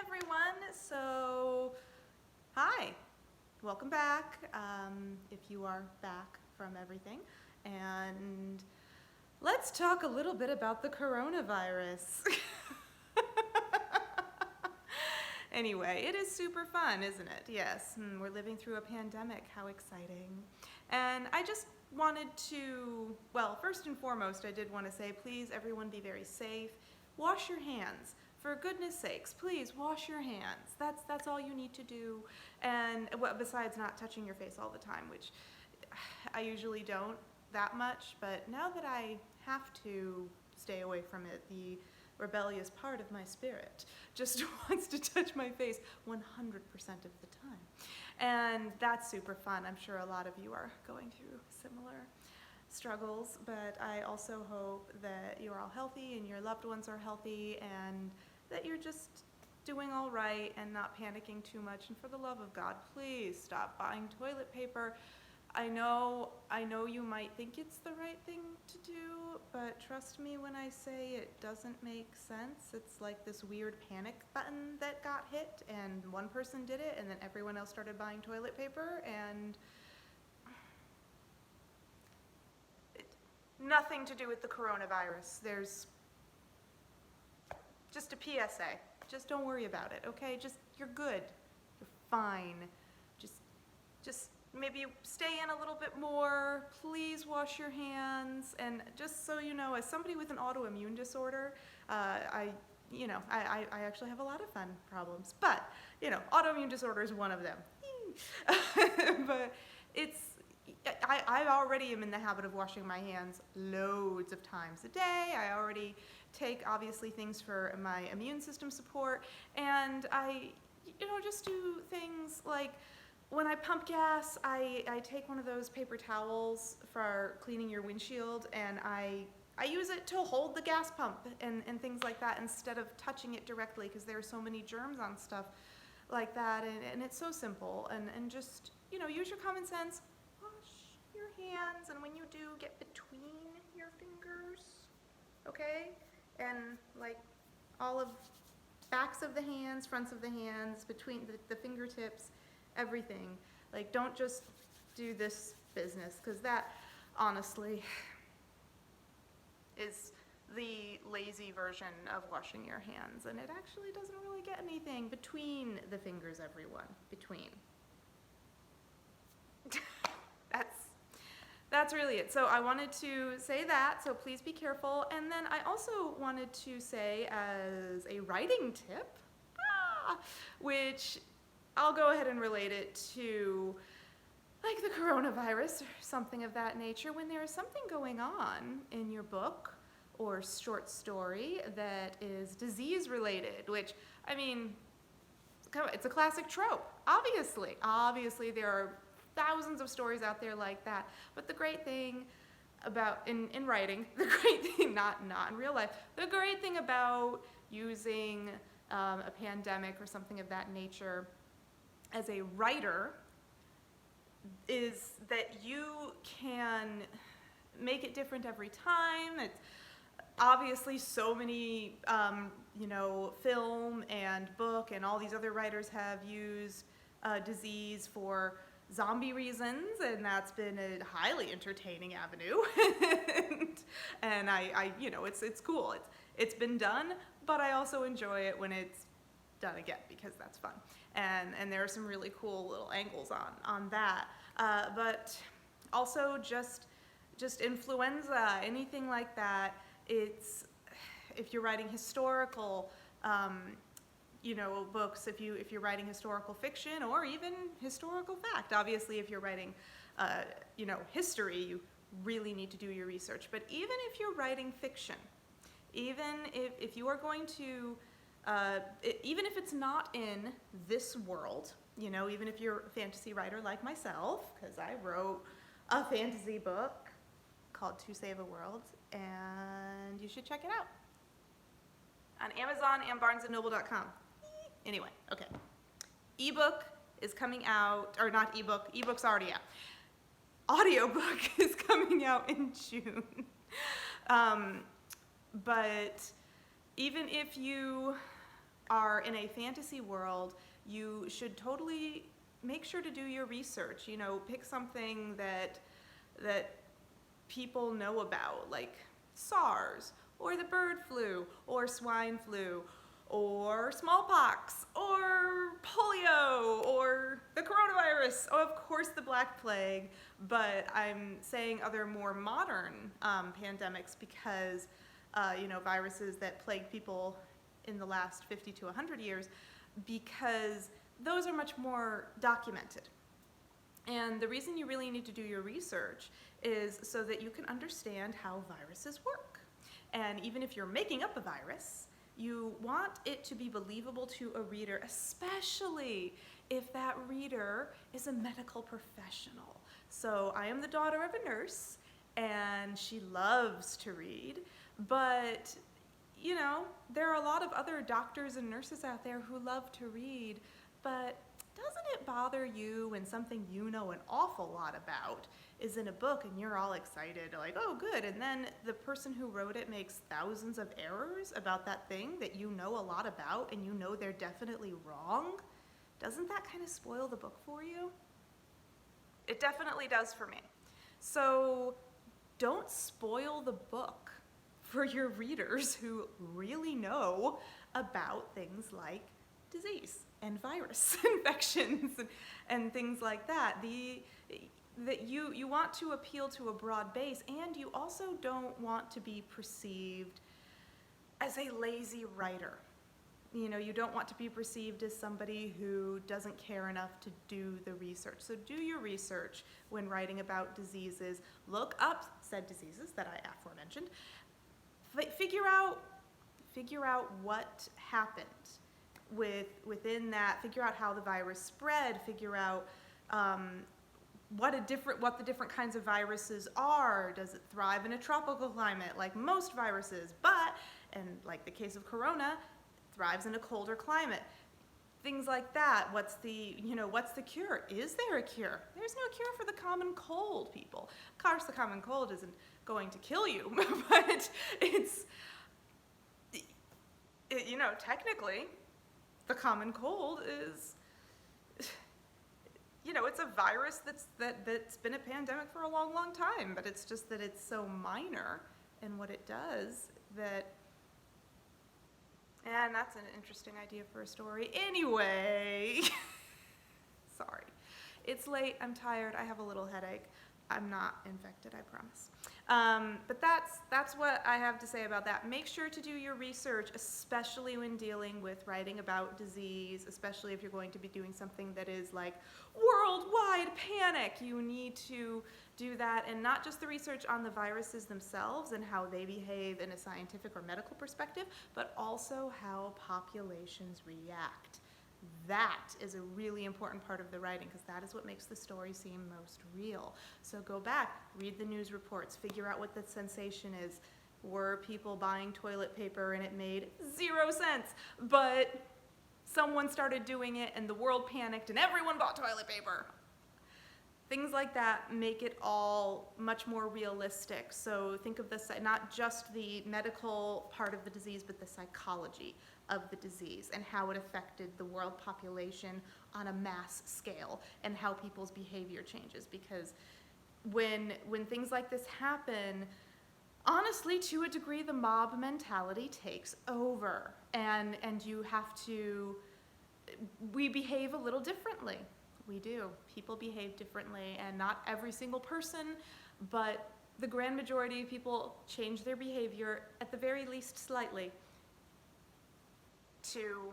everyone. So, hi, welcome back, if you are back from everything. And let's talk a little bit about the coronavirus. Anyway, it is super fun, isn't it? Yes, we're living through a pandemic. How exciting. And I just wanted to, well, first and foremost, I did want to say, please, everyone be very safe. Wash your hands. For goodness sakes, please wash your hands. That's all you need to do. And besides not touching your face all the time, which I usually don't that much, but now that I have to stay away from it, the rebellious part of my spirit just wants to touch my face 100% of the time. And that's super fun. I'm sure a lot of you are going through similar struggles, but I also hope that you're all healthy and your loved ones are healthy and that you're just doing all right and not panicking too much. And for the love of God, please stop buying toilet paper. I know you might think it's the right thing to do, but trust me when I say it doesn't make sense. It's like this weird panic button that got hit, and one person did it, and then everyone else started buying toilet paper, and nothing to do with the coronavirus. There's just a PSA. Just don't worry about it, okay? You're good. You're fine. Just maybe stay in a little bit more. Please wash your hands. And just so you know, as somebody with an autoimmune disorder, I actually have a lot of fun problems. But, autoimmune disorder is one of them. But I already am in the habit of washing my hands loads of times a day. I already take, obviously, things for my immune system support. And I, just do things like, when I pump gas, I take one of those paper towels for cleaning your windshield, and I use it to hold the gas pump and things like that instead of touching it directly, because there are so many germs on stuff like that, and it's so simple. And just, use your common sense, wash your hands, and when you do, get between your fingers, okay? And like all of backs of the hands, fronts of the hands, between the fingertips, everything. Like, don't just do this business, because that honestly is the lazy version of washing your hands, and it actually doesn't really get anything between the fingers, everyone. Between. That's really it. So I wanted to say that, so please be careful. And then I also wanted to say, as a writing tip, which I'll go ahead and relate it to like the coronavirus or something of that nature. When there is something going on in your book or short story that is disease related, which, I mean, it's a classic trope, obviously. Obviously, there are thousands of stories out there like that. But the great thing about, in writing, the great thing, not in real life, the great thing about using a pandemic or something of that nature as a writer is that you can make it different every time. It's obviously so many, film and book and all these other writers have used disease for zombie reasons, and that's been a highly entertaining avenue. and I it's cool. It's been done, but I also enjoy it when it's done again, because that's fun. And there are some really cool little angles on that. But also just influenza, anything like that. It's, if you're writing historical books, if you're writing historical fiction or even historical fact. Obviously, if you're writing history, you really need to do your research. But even if you're writing fiction, even if you are going to even if it's not in this world, even if you're a fantasy writer like myself, because I wrote a fantasy book called To Save a World, and you should check it out on Amazon and BarnesandNoble.com. Anyway, okay. Ebook is coming out, or not ebook, ebook's already out. Audiobook is coming out in June. But even if you are in a fantasy world, you should totally make sure to do your research. You know, pick something that people know about, like SARS, or the bird flu, or swine flu, or smallpox, or polio, or the coronavirus, oh, of course the Black Plague, but I'm saying other more modern pandemics because, viruses that plague people in the last 50 to 100 years, because those are much more documented. And the reason you really need to do your research is so that you can understand how viruses work. And even if you're making up a virus, you want it to be believable to a reader, especially if that reader is a medical professional. So I am the daughter of a nurse, and she loves to read, but there are a lot of other doctors and nurses out there who love to read, but doesn't it bother you when something you know an awful lot about is in a book and you're all excited, like, oh, good, and then the person who wrote it makes thousands of errors about that thing that you know a lot about and you know they're definitely wrong? Doesn't that kind of spoil the book for you? It definitely does for me. So don't spoil the book for your readers who really know about things like disease and virus infections and things like that. That you want to appeal to a broad base, and you also don't want to be perceived as a lazy writer. You don't want to be perceived as somebody who doesn't care enough to do the research. So do your research when writing about diseases. Look up said diseases that I aforementioned. Figure out what happened within that. Figure out how the virus spread. Figure out what the different kinds of viruses are. Does it thrive in a tropical climate like most viruses? But, and like the case of corona, thrives in a colder climate. Things like that. What's the cure? Is there a cure? There's no cure for the common cold, people. Of course, the common cold isn't going to kill you, but technically, the common cold is, it's a virus that's been a pandemic for a long, long time, but it's just that it's so minor in what it does and that's an interesting idea for a story. Anyway, sorry. It's late, I'm tired, I have a little headache. I'm not infected, I promise. But that's what I have to say about that. Make sure to do your research, especially when dealing with writing about disease, especially if you're going to be doing something that is like worldwide panic. You need to do that, and not just the research on the viruses themselves and how they behave in a scientific or medical perspective, but also how populations react. That is a really important part of the writing, because that is what makes the story seem most real. So go back, read the news reports, figure out what the sensation is. Were people buying toilet paper and it made 0 sense, but someone started doing it and the world panicked and everyone bought toilet paper? Things like that make it all much more realistic. So think of this, not just the medical part of the disease, but the psychology of the disease and how it affected the world population on a mass scale and how people's behavior changes. Because when things like this happen, honestly, to a degree, the mob mentality takes over, and we behave a little differently. We do. People behave differently, and not every single person, but the grand majority of people change their behavior, at the very least slightly, to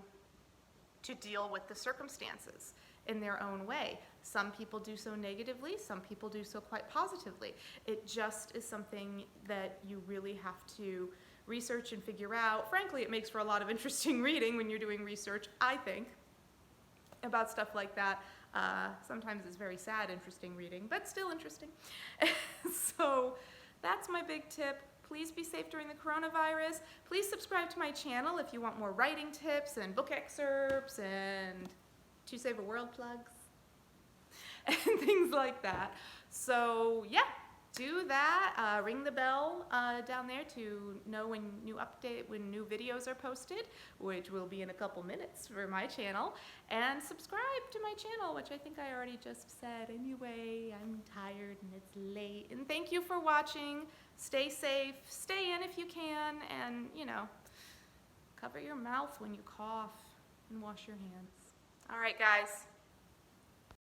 deal with the circumstances in their own way. Some people do so negatively, some people do so quite positively. It just is something that you really have to research and figure out. Frankly, it makes for a lot of interesting reading when you're doing research, I think, about stuff like that. Sometimes it's very sad, interesting reading, but still interesting. So that's my big tip. Please be safe during the coronavirus. Please subscribe to my channel if you want more writing tips and book excerpts and To Save a World plugs and things like that. So yeah, do that. Ring the bell down there to know when new videos are posted, which will be in a couple minutes for my channel. And subscribe to my channel, which I think I already just said. Anyway, I'm tired and it's late. And thank you for watching. Stay safe. Stay in if you can. And, you know, cover your mouth when you cough and wash your hands. All right, guys.